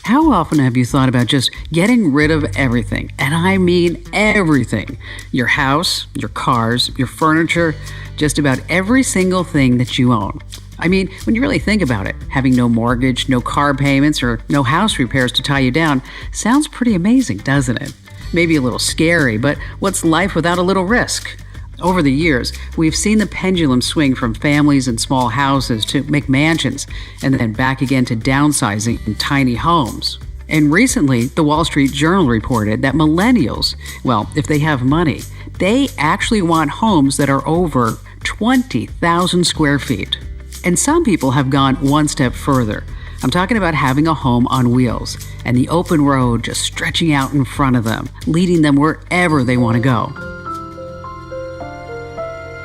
How often have you thought about just getting rid of everything? And I mean everything. Your house, your cars, your furniture, just about every single thing that you own. I mean, when you really think about it, having no mortgage, no car payments, or no house repairs to tie you down sounds pretty amazing, doesn't it? Maybe a little scary, but what's life without a little risk? Over the years, we've seen the pendulum swing from families and small houses to McMansions, and then back again to downsizing in tiny homes. And recently, the Wall Street Journal reported that millennials, well, if they have money, they actually want homes that are over 20,000 square feet. And some people have gone one step further. I'm talking about having a home on wheels and the open road just stretching out in front of them, leading them wherever they want to go.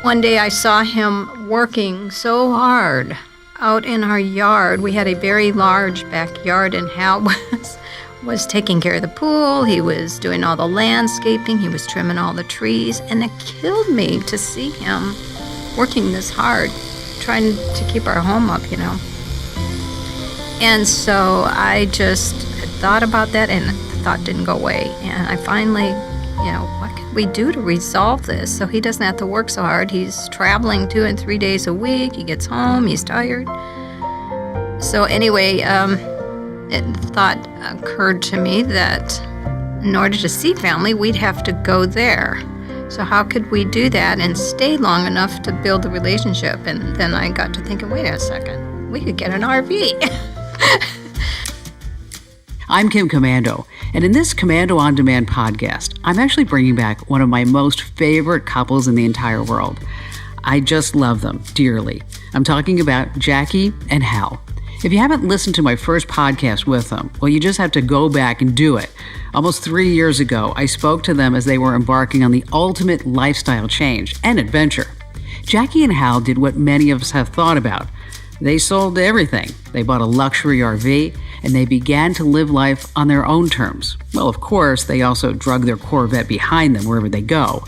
One day I saw him working so hard out in our yard. We had a very large backyard, and Hal was taking care of the pool. He was doing all the landscaping. He was trimming all the trees. And it killed me to see him working this hard, trying to keep our home up, And so I just thought about that, and the thought didn't go away. And I finally, what can we do to resolve this so he doesn't have to work so hard? He's traveling 2 and 3 days a week. He gets home, he's tired. So anyway, the thought occurred to me that in order to see family, we'd have to go there. So how could we do that and stay long enough to build the relationship? And then I got to thinking, wait a second, we could get an RV. I'm Kim Komando, and in this Komando On Demand podcast, I'm actually bringing back one of my most favorite couples in the entire world. I just love them dearly. I'm talking about Jackie and Hal. If you haven't listened to my first podcast with them, well, you just have to go back and do it. Almost 3 years ago, I spoke to them as they were embarking on the ultimate lifestyle change and adventure. Jackie and Hal did what many of us have thought about. They sold everything. They bought a luxury RV, and they began to live life on their own terms. Well, of course, they also drug their Corvette behind them wherever they go.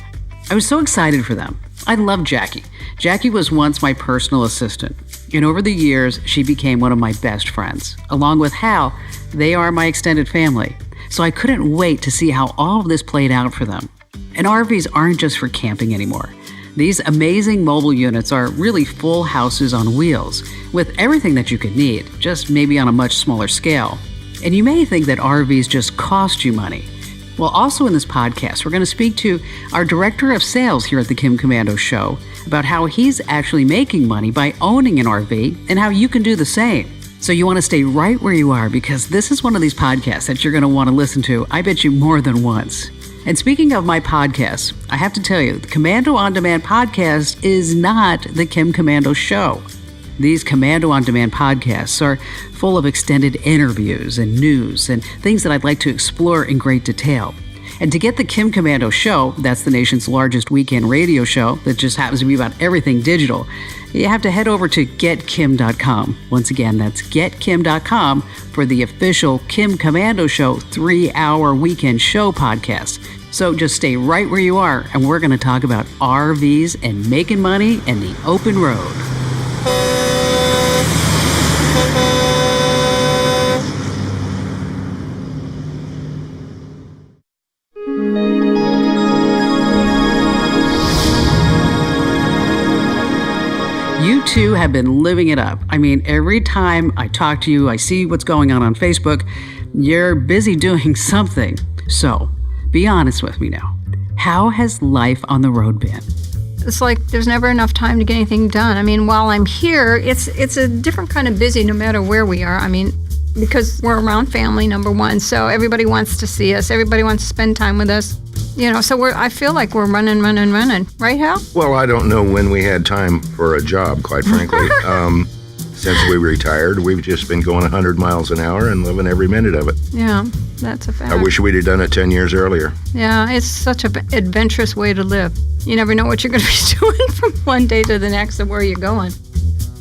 I was so excited for them. I love Jackie. Jackie was once my personal assistant, and over the years, she became one of my best friends. Along with Hal, they are my extended family. So I couldn't wait to see how all of this played out for them. And RVs aren't just for camping anymore. These amazing mobile units are really full houses on wheels, with everything that you could need, just maybe on a much smaller scale. And you may think that RVs just cost you money. Well, also in this podcast, we're going to speak to our director of sales here at the Kim Komando Show about how he's actually making money by owning an RV and how you can do the same. So you want to stay right where you are, because this is one of these podcasts that you're going to want to listen to, I bet you, more than once. And speaking of my podcasts, I have to tell you, the Komando On Demand podcast is not the Kim Komando Show. These Komando On Demand podcasts are full of extended interviews and news and things that I'd like to explore in great detail. And to get the Kim Komando Show, that's the nation's largest weekend radio show that just happens to be about everything digital, you have to head over to getkim.com. Once again, that's getkim.com for the official Kim Komando Show 3-hour weekend show podcast. So just stay right where you are, and we're going to talk about RVs and making money and the open road. You two have been living it up. I mean, every time I talk to you, I see what's going on Facebook. You're busy doing something. So, be honest with me now. How has life on the road been? It's like there's never enough time to get anything done. I mean, while I'm here, it's a different kind of busy no matter where we are. I mean, because we're around family, number one, so everybody wants to see us. Everybody wants to spend time with us. So I feel like we're running. Right, Hal? Well, I don't know when we had time for a job, quite frankly. Since we retired, we've just been going 100 miles an hour and living every minute of it. Yeah, that's a fact. I wish we'd have done it 10 years earlier. Yeah, it's such an adventurous way to live. You never know what you're going to be doing from one day to the next and where you're going.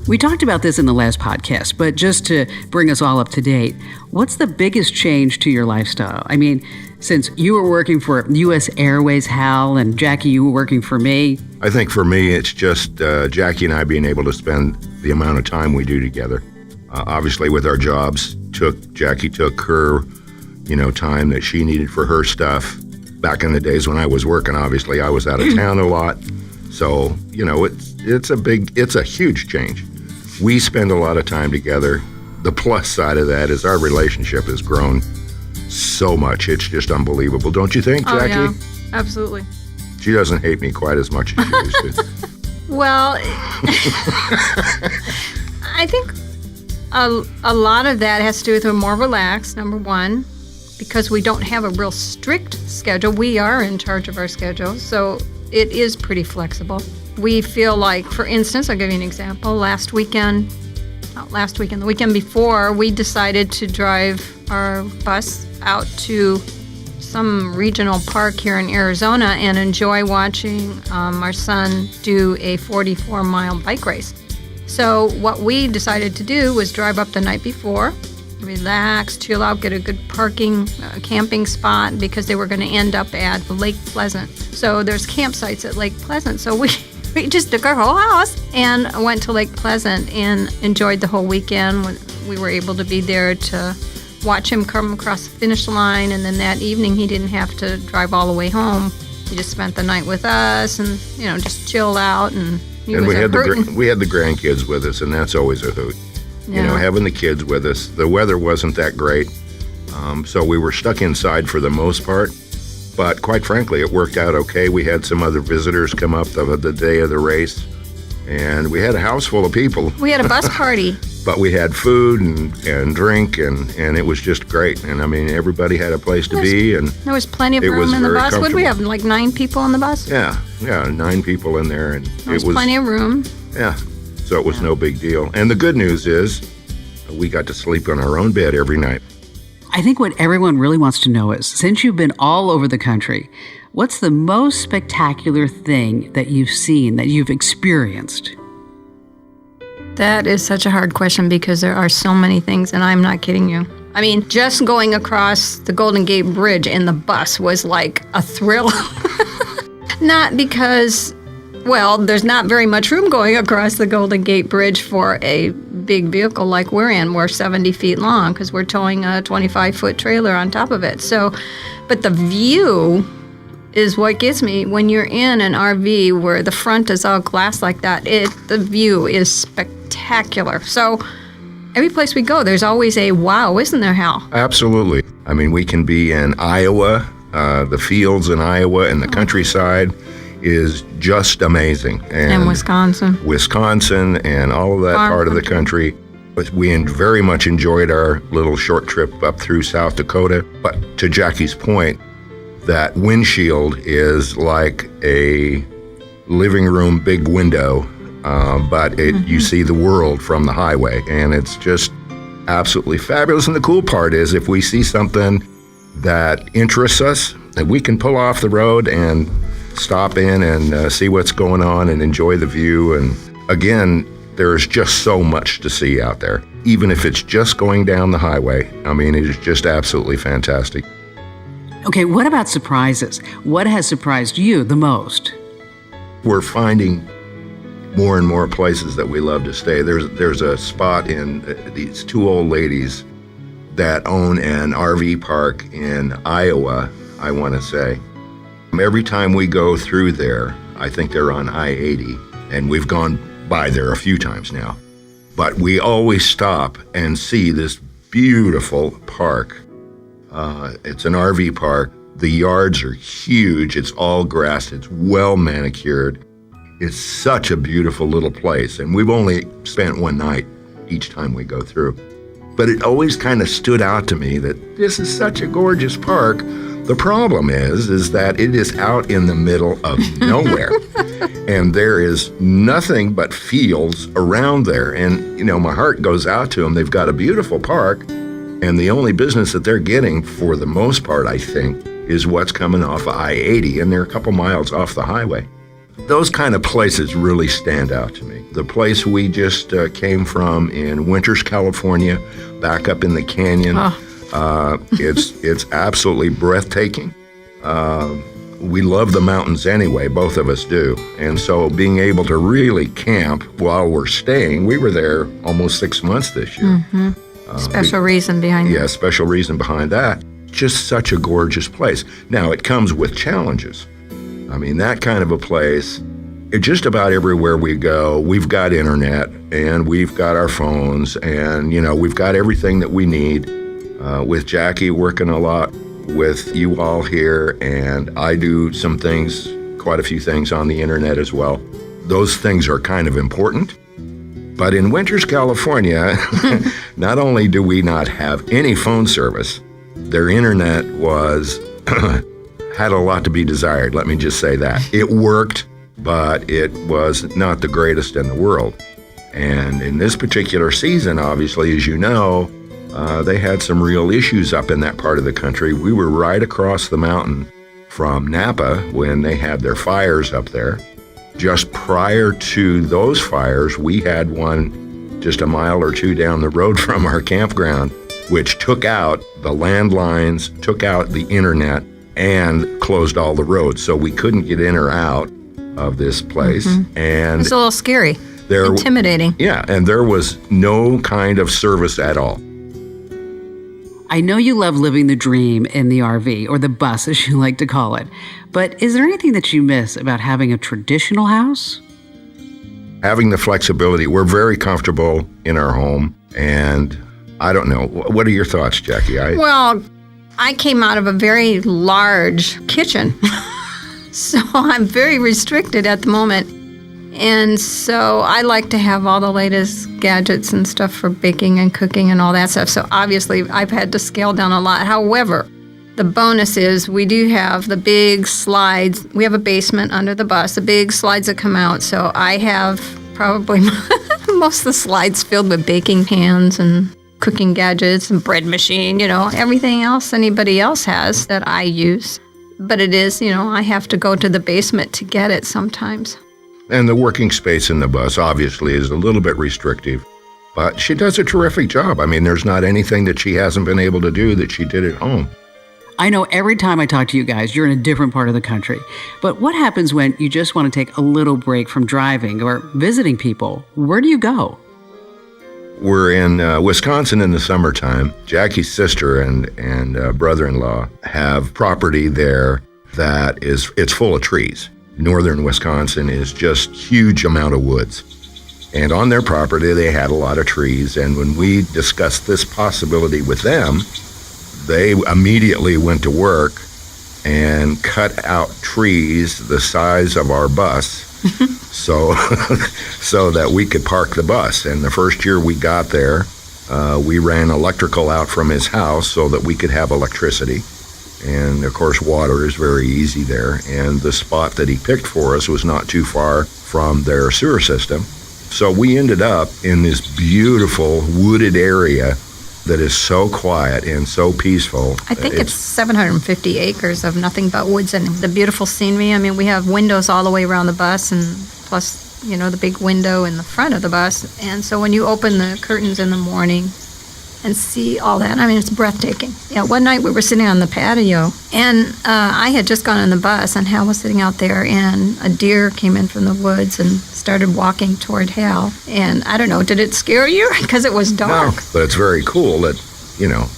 We talked about this in the last podcast, but just to bring us all up to date, what's the biggest change to your lifestyle? I mean, since you were working for U.S. Airways, Hal, and Jackie, you were working for me. I think for me, it's just Jackie and I being able to spend the amount of time we do together. Obviously, with our jobs, Jackie took her, time that she needed for her stuff. Back in the days when I was working, obviously, I was out of town a lot. So, it's a huge change. We spend a lot of time together. The plus side of that is our relationship has grown so much. It's just unbelievable. Don't you think, Jackie? Oh, yeah, absolutely. She doesn't hate me quite as much as she used to. Well, I think a lot of that has to do with we're more relaxed, number one, because we don't have a real strict schedule. We are in charge of our schedule, so it is pretty flexible. We feel like, for instance, I'll give you an example. The weekend before, we decided to drive our bus out to some regional park here in Arizona and enjoy watching our son do a 44-mile bike race. So what we decided to do was drive up the night before, relax, chill out, get a good camping spot, because they were going to end up at Lake Pleasant. So there's campsites at Lake Pleasant. So we just took our whole house and went to Lake Pleasant and enjoyed the whole weekend. We were able to be there to watch him come across the finish line, and then that evening he didn't have to drive all the way home. He just spent the night with us and, just chilled out. And we had the grandkids with us, and that's always a hoot. Yeah. Having the kids with us. The weather wasn't that great, so we were stuck inside for the most part. But quite frankly, it worked out okay. We had some other visitors come up the day of the race, and we had a house full of people. We had a bus party. But we had food and drink, and it was just great. And, everybody had a place to be. And there was plenty of room in the bus. What did we have, like 9 people in the bus? Yeah, 9 people in there. And there was plenty of room. Yeah, so it was no big deal. And the good news is we got to sleep on our own bed every night. I think what everyone really wants to know is, since you've been all over the country, what's the most spectacular thing that you've seen, that you've experienced? That is such a hard question because there are so many things, and I'm not kidding you. Just going across the Golden Gate Bridge in the bus was like a thrill. Not because, there's not very much room going across the Golden Gate Bridge for a big vehicle like we're in. We're 70 feet long because we're towing a 25-foot trailer on top of it. So, but the view is what gets me. When you're in an RV where the front is all glass like that, the view is spectacular. So every place we go, there's always a wow, isn't there, Hal? Absolutely. We can be in Iowa, the fields in Iowa and the countryside is just amazing. And Wisconsin. Wisconsin and all of that part of the country. We very much enjoyed our little short trip up through South Dakota. But to Jackie's point, that windshield is like a living room big window, but you see the world from the highway, and it's just absolutely fabulous. And the cool part is, if we see something that interests us, that we can pull off the road and stop in and see what's going on and enjoy the view. And again, there's just so much to see out there, even if it's just going down the highway. It is just absolutely fantastic. Okay, what about surprises? What has surprised you the most? We're finding more and more places that we love to stay. There's a spot in these 2 old ladies that own an RV park in Iowa, I want to say. Every time we go through there, I think they're on I-80, and we've gone by there a few times now. But we always stop and see this beautiful park. It's an RV park. The yards are huge. It's all grass. It's well manicured. It's such a beautiful little place. And we've only spent one night each time we go through. But it always kind of stood out to me that this is such a gorgeous park. The problem is that it is out in the middle of nowhere. And there is nothing but fields around there. And, my heart goes out to them. They've got a beautiful park. And the only business that they're getting, for the most part, I think, is what's coming off I-80, and they're a couple miles off the highway. Those kind of places really stand out to me. The place we just came from in Winters, California, back up in the canyon, it's absolutely breathtaking. We love the mountains anyway, both of us do. And so being able to really camp while we're staying, we were there almost 6 months this year. Mm-hmm. Special reason behind Yeah, that. special reason behind that. Just such a gorgeous place. Now, it comes with challenges. I mean, that kind of a place, just about everywhere we go, we've got internet and we've got our phones and, we've got everything that we need. With Jackie working a lot with you all here, and I do some things, quite a few things on the internet as well. Those things are kind of important. But in Winters, California, not only do we not have any phone service, their internet had a lot to be desired, let me just say that. It worked, but it was not the greatest in the world. And in this particular season, obviously, as you know, they had some real issues up in that part of the country. We were right across the mountain from Napa when they had their fires up there. Just prior to those fires, we had one just a mile or two down the road from our campground, which took out the landlines, took out the internet, and closed all the roads. So we couldn't get in or out of this place. Mm-hmm. And It's a little scary, intimidating. Yeah, and there was no kind of service at all. I know you love living the dream in the RV, or the bus as you like to call it, but is there anything that you miss about having a traditional house? Having the flexibility, we're very comfortable in our home, and I don't know, what are your thoughts, Jackie? Well, I came out of a very large kitchen, so I'm very restricted at the moment. And so I like to have all the latest gadgets and stuff for baking and cooking and all that stuff. So obviously I've had to scale down a lot. However, the bonus is we do have the big slides. We have a basement under the bus, the big slides that come out. So I have probably most of the slides filled with baking pans and cooking gadgets and bread machine, everything else anybody else has that I use. But it is, I have to go to the basement to get it sometimes. And the working space in the bus obviously is a little bit restrictive, but she does a terrific job. I mean, there's not anything that she hasn't been able to do that she did at home. I know every time I talk to you guys, you're in a different part of the country. But what happens when you just want to take a little break from driving or visiting people? Where do you go? We're in Wisconsin in the summertime. Jackie's sister and brother-in-law have property there that it's full of trees. Northern Wisconsin is just huge amount of woods. And on their property, they had a lot of trees. And when we discussed this possibility with them, they immediately went to work and cut out trees the size of our bus so that we could park the bus. And the first year we got there, we ran electrical out from his house so that we could have electricity. And of course, water is very easy there. And the spot that he picked for us was not too far from their sewer system. So we ended up in this beautiful wooded area that is so quiet and so peaceful. I think it's 750 acres of nothing but woods and the beautiful scenery. I mean, we have windows all the way around the bus and plus, the big window in the front of the bus. And so when you open the curtains in the morning and see all that, I mean, it's breathtaking. Yeah, one night we were sitting on the patio and I had just gone on the bus and Hal was sitting out there and a deer came in from the woods and started walking toward Hal. And I don't know, did it scare you? Because it was dark. No, but it's very cool that,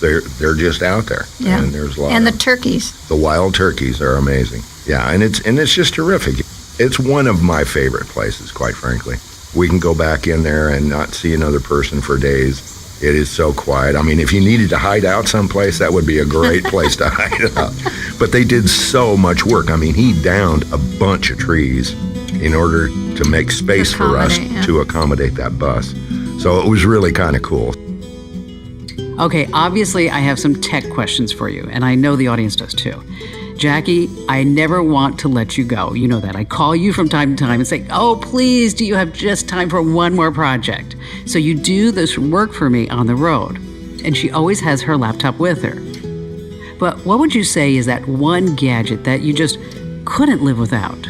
they're just out there. Yeah. And there's a lot and of the turkeys. The wild turkeys are amazing. Yeah, and it's just terrific. It's one of my favorite places, quite frankly. We can go back in there and not see another person for days. It is so quiet. I mean, if you needed to hide out someplace, that would be a great place to hide out. But they did so much work. I mean, he downed a bunch of trees in order to make space for us to accommodate that bus. So it was really kind of cool. Okay, obviously I have some tech questions for you, and I know the audience does too. Jackie, I never want to let you go. You know that. I call you from time to time and say, oh, please, do you have just time for one more project? So you do this work for me on the road. And she always has her laptop with her. But what would you say is that one gadget that you just couldn't live without?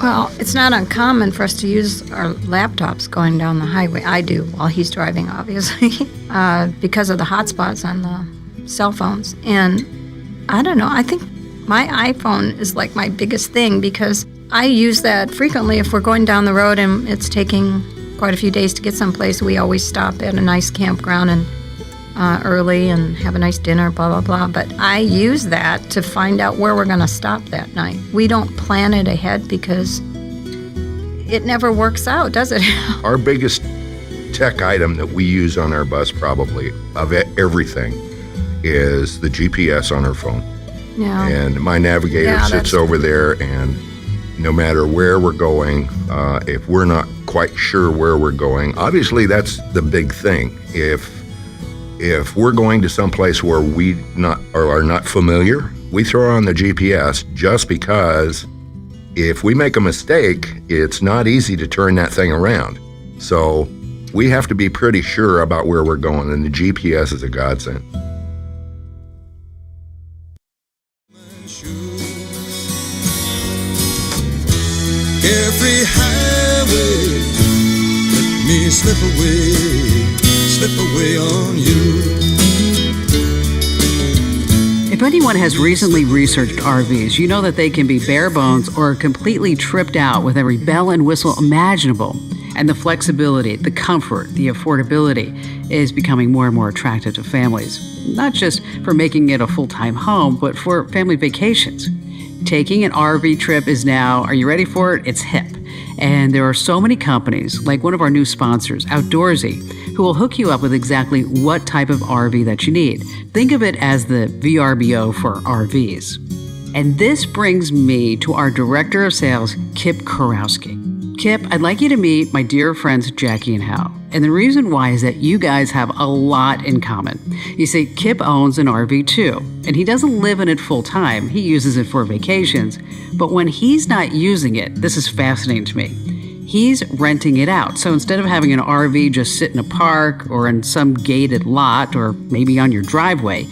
Well, it's not uncommon for us to use our laptops going down the highway. I do while he's driving, obviously, because of the hotspots on the cell phones. And I don't know, I think my iPhone is like my biggest thing because I use that frequently if we're going down the road and it's taking quite a few days to get someplace, we always stop at a nice campground and early and have a nice dinner, blah, blah, blah. But I use that to find out where we're going to stop that night. We don't plan it ahead because it never works out, does it? Our biggest tech item that we use on our bus, probably, of everything, is the GPS on our phone. Yeah. And my navigator sits over there, and no matter where we're going, if we're not quite sure where we're going, obviously that's the big thing. If we're going to someplace where we are not familiar, we throw on the GPS just because if we make a mistake, it's not easy to turn that thing around. So we have to be pretty sure about where we're going, and the GPS is a godsend. Every highway, let me slip away on you. If anyone has recently researched RVs, you know that they can be bare bones or completely tripped out with every bell and whistle imaginable. And the flexibility, the comfort, the affordability is becoming more and more attractive to families, not just for making it a full-time home, but for family vacations. Taking an RV trip is now, are you ready for it? It's hip. And there are so many companies, like one of our new sponsors, Outdoorsy, who will hook you up with exactly what type of RV that you need. Think of it as the VRBO for RVs. And this brings me to our Director of Sales, Kip Kurowski. Kip, I'd like you to meet my dear friends Jackie and Hal. And the reason why is that you guys have a lot in common. You see, Kip owns an RV too, and he doesn't live in it full time. He uses it for vacations. But when he's not using it, this is fascinating to me, he's renting it out. So instead of having an RV just sit in a park or in some gated lot or maybe on your driveway,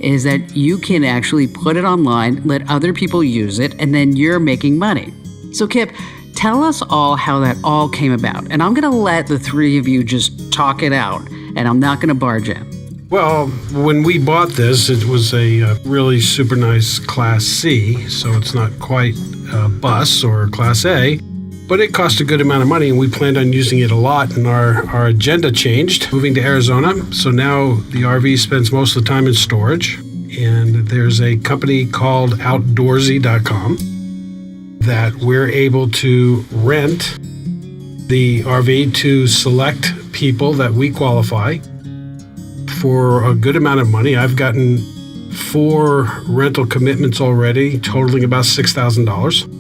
is that you can actually put it online, let other people use it, and then you're making money. So Kip, tell us all how that all came about. And I'm going to let the three of you just talk it out, and I'm not going to barge in. Well, when we bought this, it was a really super nice Class C, so it's not quite a bus or a Class A, but it cost a good amount of money, and we planned on using it a lot, and our agenda changed, moving to Arizona. So now the RV spends most of the time in storage, and there's a company called Outdoorsy.com that we're able to rent the RV to select people that we qualify for a good amount of money. I've gotten 4 rental commitments already, totaling about $6,000.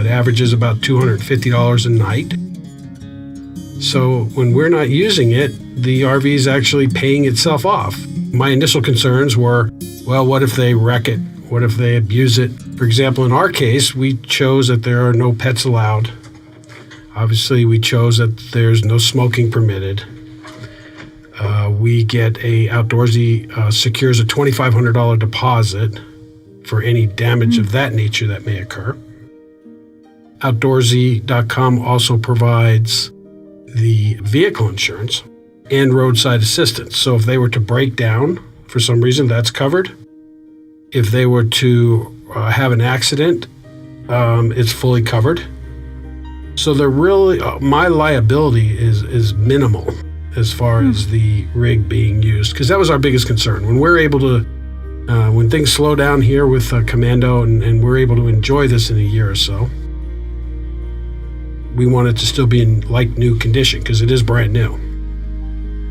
It averages about $250 a night. So when we're not using it, the RV is actually paying itself off. My initial concerns were, well, what if they wreck it? What if they abuse it? For example, in our case, we chose that there are no pets allowed. Obviously, we chose that there's no smoking permitted. We get Outdoorsy secures a $2,500 deposit for any damage of that nature that may occur. Outdoorsy.com also provides the vehicle insurance and roadside assistance. So if they were to break down for some reason, that's covered. If they were to have an accident, it's fully covered. So they're really, my liability is minimal as far as the rig being used, because that was our biggest concern. When we're able to, when things slow down here with Komando and we're able to enjoy this in a year or so, we want it to still be in like new condition because it is brand new.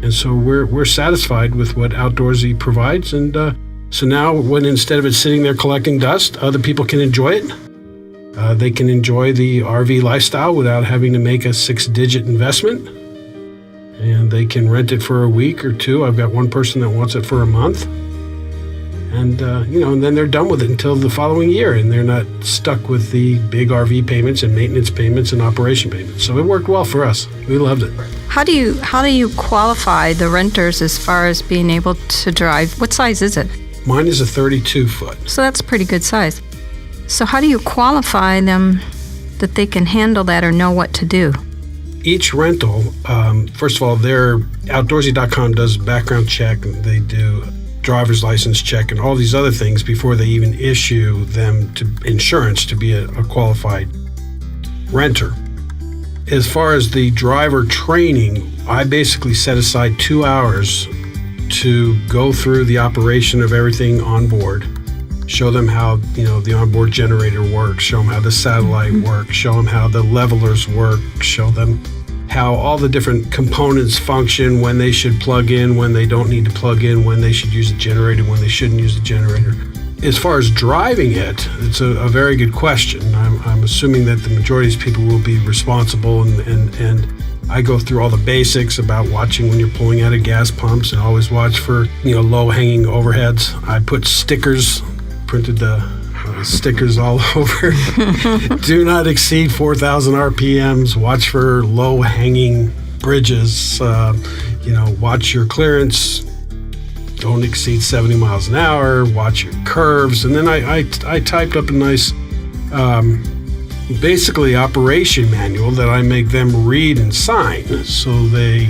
And so we're satisfied with what Outdoorsy provides. And so now when instead of it sitting there collecting dust, other people can enjoy it. They can enjoy the RV lifestyle without having to make a 6-digit investment. And they can rent it for a week or two. I've got one person that wants it for a month. And, and then they're done with it until the following year, and they're not stuck with the big RV payments and maintenance payments and operation payments. So it worked well for us. We loved it. How do you qualify the renters as far as being able to drive? What size is it? Mine is a 32-foot. So that's pretty good size. So how do you qualify them that they can handle that or know what to do? Each rental, first of all, Outdoorsy.com does background check. They do driver's license check and all these other things before they even issue them to insurance to be a qualified renter. As far as the driver training, I basically set aside 2 hours to go through the operation of everything on board, show them how, the onboard generator works, show them how the satellite works, show them how the levelers work, show them how all the different components function, when they should plug in, when they don't need to plug in, when they should use a generator, when they shouldn't use a generator. As far as driving it, it's a very good question. I'm assuming that the majority of these people will be responsible, and I go through all the basics about watching when you're pulling out of gas pumps, and always watch for low-hanging overheads. I put stickers, printed stickers all over. Do not exceed 4,000 RPMs. Watch for low-hanging bridges. Watch your clearance. Don't exceed 70 miles an hour. Watch your curves. And then I typed up a nice, basically operation manual that I make them read and sign, so they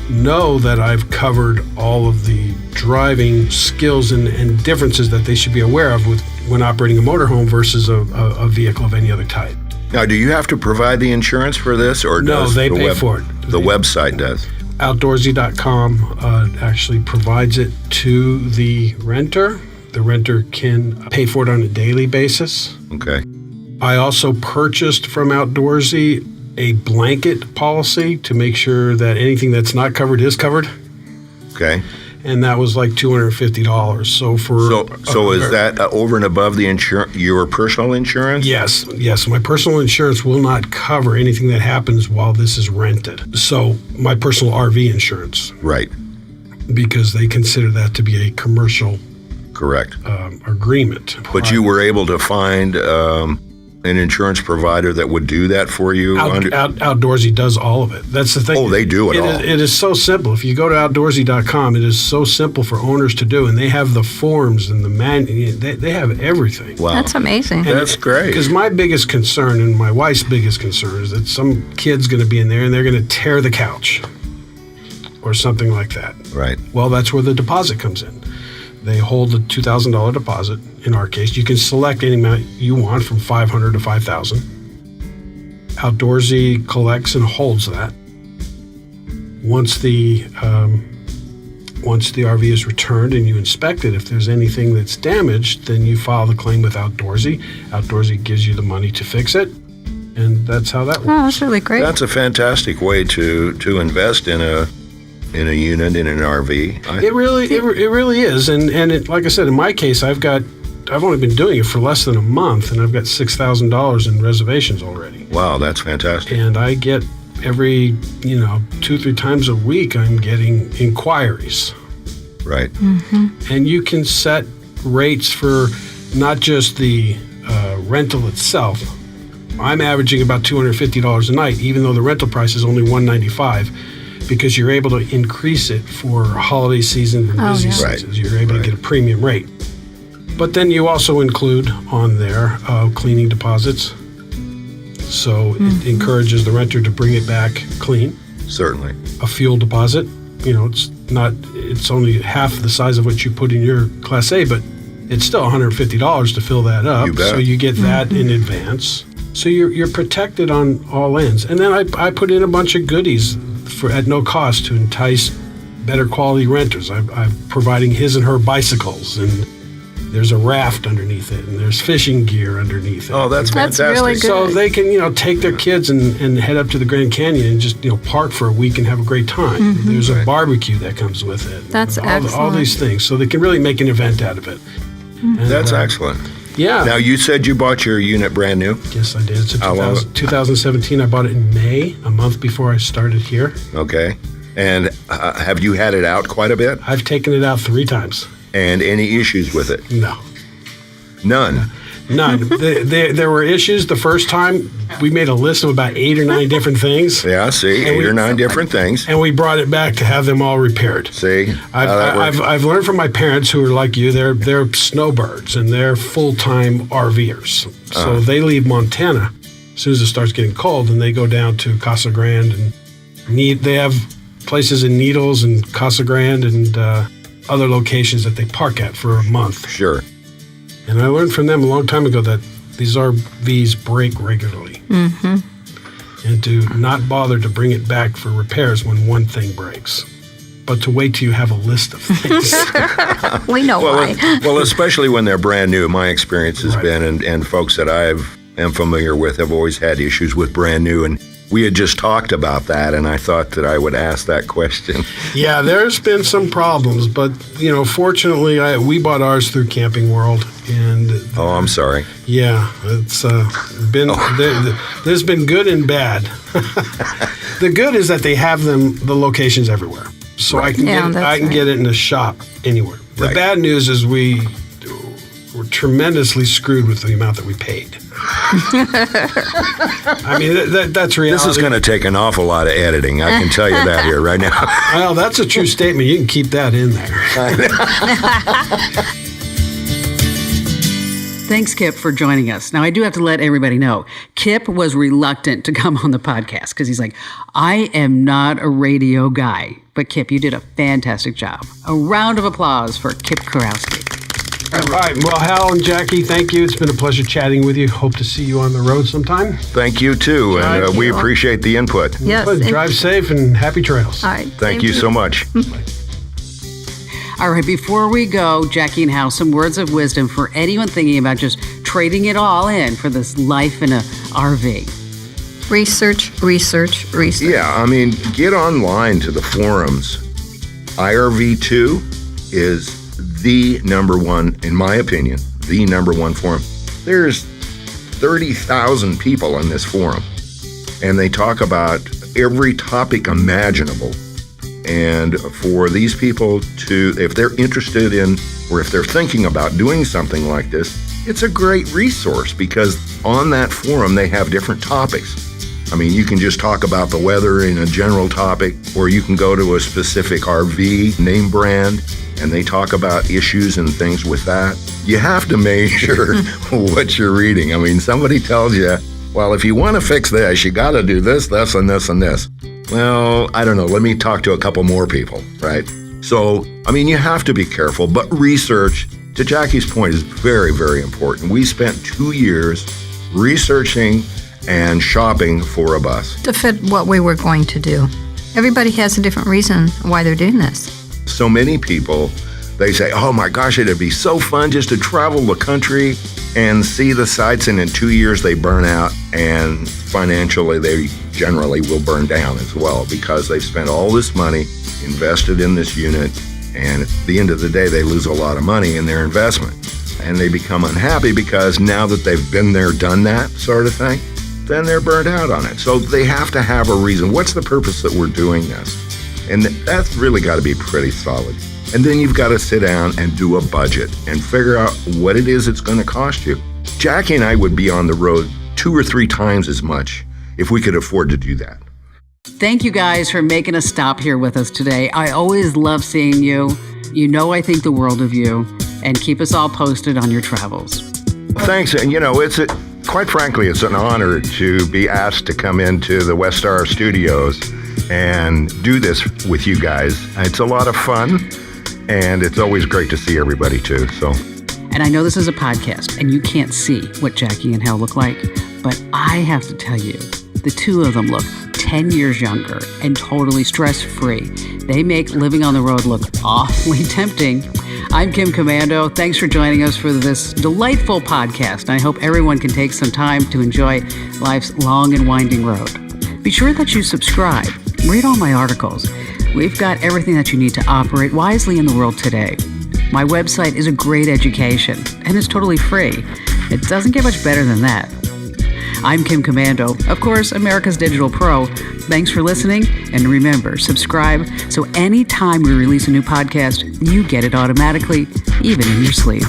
know that I've covered all of the driving skills and differences that they should be aware of when operating a motorhome versus a vehicle of any other type. Now, do you have to provide the insurance for this, or no? does They pay for it. The website does. Outdoorsy.com actually provides it to the renter. The renter can pay for it on a daily basis. Okay. I also purchased from Outdoorsy a blanket policy to make sure that anything that's not covered is covered. Okay. And that was like $250. So is that over and above the your personal insurance? Yes. My personal insurance will not cover anything that happens while this is rented. So my personal RV insurance. Right. Because they consider that to be a commercial correct agreement. But you were able to find an insurance provider that would do that for you? Outdoorsy does all of it. That's the thing. Oh, they do it all. It is so simple. If you go to outdoorsy.com, it is so simple for owners to do, and they have the forms and the they have everything. Wow. That's amazing. That's great. Because my biggest concern, and my wife's biggest concern, is that some kid's going to be in there and they're going to tear the couch or something like that. Right. Well, that's where the deposit comes in. They hold a $2,000 deposit. In our case, you can select any amount you want from $500 to $5,000. Outdoorsy collects and holds that. Once the RV is returned and you inspect it, if there's anything that's damaged, then you file the claim with Outdoorsy. Outdoorsy gives you the money to fix it, and that's how that works. Oh, that's really great. That's a fantastic way to invest in a unit, in an RV. It really is, and like I said, in my case, I've only been doing it for less than a month, and I've got $6,000 in reservations already. Wow, that's fantastic. And I get every 2-3 times a week, I'm getting inquiries. Right. Mm-hmm. And you can set rates for not just the rental itself. I'm averaging about $250 a night, even though the rental price is only $195. Because you're able to increase it for holiday season and busy seasons. Right. You're able to get a premium rate. But then you also include on there cleaning deposits. So it encourages the renter to bring it back clean. Certainly. A fuel deposit. It's only half the size of what you put in your Class A, but it's still $150 to fill that up. You bet. So you get that in advance. So you're protected on all ends. And then I put in a bunch of goodies at no cost to entice better quality renters. I'm providing his and her bicycles, and there's a raft underneath it, and there's fishing gear underneath it. Oh, that's fantastic. Really good. So they can, take their kids and head up to the Grand Canyon and just, park for a week and have a great time. Mm-hmm. There's a barbecue that comes with it. That's excellent. All these things. So they can really make an event out of it. Mm-hmm. And, That's excellent. Yeah. Now, you said you bought your unit brand new? Yes, I did. It's a How long? 2017. I bought it in May, a month before I started here. Okay. And have you had it out quite a bit? I've taken it out 3 times. And any issues with it? No. None. None. There were issues the first time. We made a list of about 8 or 9 different things. Yeah, see, And 8 or 9 different things. And we brought it back to have them all repaired. See? how that works? I've learned from my parents who are like you. They're snowbirds and they're full-time RVers. So they leave Montana as soon as it starts getting cold, and they go down to Casa Grande and they have places in Needles and Casa Grande and other locations that they park at for a month. Sure. And I learned from them a long time ago that these RVs break regularly. Mm-hmm. and to not bother to bring it back for repairs when one thing breaks, but to wait till you have a list of things. We know why. Well, especially when they're brand new. My experience has Right. been, and folks that I am familiar with have always had issues with brand new. And we had just talked about that, and I thought that I would ask that question. Yeah, there's been some problems, but fortunately, we bought ours through Camping World, and Oh, I'm sorry. yeah, it's been there's been good and bad. The good is that they have the locations everywhere, so I can get it in a shop anywhere. The Right. bad news is we were tremendously screwed with the amount that we paid. I mean, that's reality. This is going to take an awful lot of editing. I can tell you that here right now. Well, that's a true statement. You can keep that in there. Thanks, Kip, for joining us. Now, I do have to let everybody know, Kip was reluctant to come on the podcast because he's like, I am not a radio guy. But Kip, you did a fantastic job. A round of applause for Kip Kurowski. All right. Well, Hal and Jackie, thank you. It's been a pleasure chatting with you. Hope to see you on the road sometime. Thank you, too, and Thank we you. appreciate the input. Yes. But drive safe and happy trails. All right. Thank you so much. All right, before we go, Jackie and Hal, some words of wisdom for anyone thinking about just trading it all in for this life in a RV. Research. Yeah, I mean, get online to the forums. IRV2 is the number one, in my opinion, the number one forum. There's 30,000 people in this forum, and they talk about every topic imaginable. And for these people to, if they're interested in, or if they're thinking about doing something like this, it's a great resource because on that forum, they have different topics. I mean, you can just talk about the weather in a general topic, or you can go to a specific RV name brand, and they talk about issues and things with that. You have to measure what you're reading. I mean, somebody tells you, well, if you want to fix this, you got to do this, this, and this, and this. Well, I don't know. Let me talk to a couple more people, right? So, I mean, you have to be careful, but research, to Jackie's point, is very, very important. We spent 2 years researching and shopping for a bus. To fit what we were going to do. Everybody has a different reason why they're doing this. So many people, they say, oh my gosh, it'd be so fun just to travel the country and see the sights, and in 2 years they burn out, and financially they generally will burn down as well because they've spent all this money invested in this unit, and at the end of the day they lose a lot of money in their investment, and they become unhappy because now that they've been there, done that sort of thing, then they're burnt out on it. So they have to have a reason. What's the purpose that we're doing this? And that's really got to be pretty solid. And then you've got to sit down and do a budget and figure out what it is it's going to cost you. Jackie and I would be on the road 2 or 3 times as much if we could afford to do that. Thank you guys for making a stop here with us today. I always love seeing you. You know I think the world of you, and keep us all posted on your travels. Thanks. And quite frankly, it's an honor to be asked to come into the West Star Studios and do this with you guys. It's a lot of fun, and it's always great to see everybody too. So, And I know this is a podcast, and you can't see what Jackie and Hal look like, but I have to tell you, the two of them look 10 years younger and totally stress-free. They make living on the road look awfully tempting. I'm Kim Komando. Thanks for joining us for this delightful podcast. I hope everyone can take some time to enjoy life's long and winding road. Be sure that you subscribe. Read all my articles. We've got everything that you need to operate wisely in the world today. My website is a great education, and it's totally free. It doesn't get much better than that. I'm Kim Komando, of course, America's Digital Pro. Thanks for listening, and remember, subscribe so anytime we release a new podcast, you get it automatically, even in your sleep.